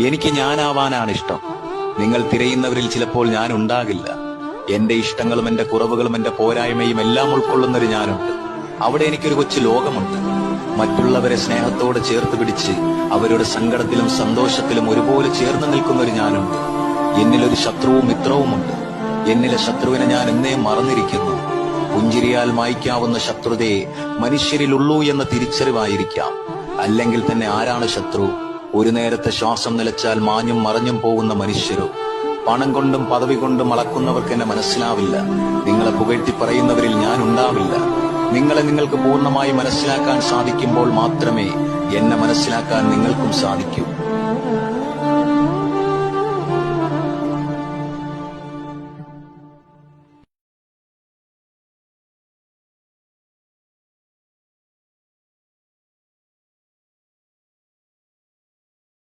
എനിക്ക് ഞാനാവാനാണ് ഇഷ്ടം. നിങ്ങൾ തിരയുന്നവരിൽ ചിലപ്പോൾ ഞാൻ ഉണ്ടാകില്ല. എന്റെ ഇഷ്ടങ്ങളും എന്റെ കുറവുകളും എന്റെ പോരായ്മയും എല്ലാം ഉൾക്കൊള്ളുന്നൊരു ഞാനുണ്ട്. അവിടെ എനിക്കൊരു കൊച്ചു ലോകമുണ്ട്. മറ്റുള്ളവരെ സ്നേഹത്തോടെ ചേർത്ത് പിടിച്ച് അവരുടെ സങ്കടത്തിലും സന്തോഷത്തിലും ഒരുപോലെ ചേർന്ന് നിൽക്കുന്നൊരു ഞാനുണ്ട്. എന്നിലൊരു ശത്രുവും മിത്രവുമുണ്ട്. എന്നിലെ ശത്രുവിനെ ഞാൻ എന്നേ മറന്നിരിക്കുന്നു. പുഞ്ചിരിയാൽ മായ്ക്കാവുന്ന ശത്രുതയെ മനുഷ്യരിലുള്ളൂ എന്ന തിരിച്ചറിവായിരിക്കാം. അല്ലെങ്കിൽ തന്നെ ആരാണ് ശത്രു? ഒരു നേരത്തെ ശ്വാസം നിലച്ചാൽ മാഞ്ഞും മറഞ്ഞും പോകുന്ന മനുഷ്യരോ? പണം കൊണ്ടും പദവി കൊണ്ടും അളക്കുന്നവർക്ക് എന്നെ മനസ്സിലാവില്ല. നിങ്ങളെ പുകഴ്ത്തി പറയുന്നവരിൽ ഞാൻ ഉണ്ടാവില്ല. നിങ്ങളെ നിങ്ങൾക്ക് പൂർണ്ണമായി മനസ്സിലാക്കാൻ സാധിക്കുമ്പോൾ മാത്രമേ എന്നെ മനസ്സിലാക്കാൻ നിങ്ങൾക്കും സാധിക്കൂ.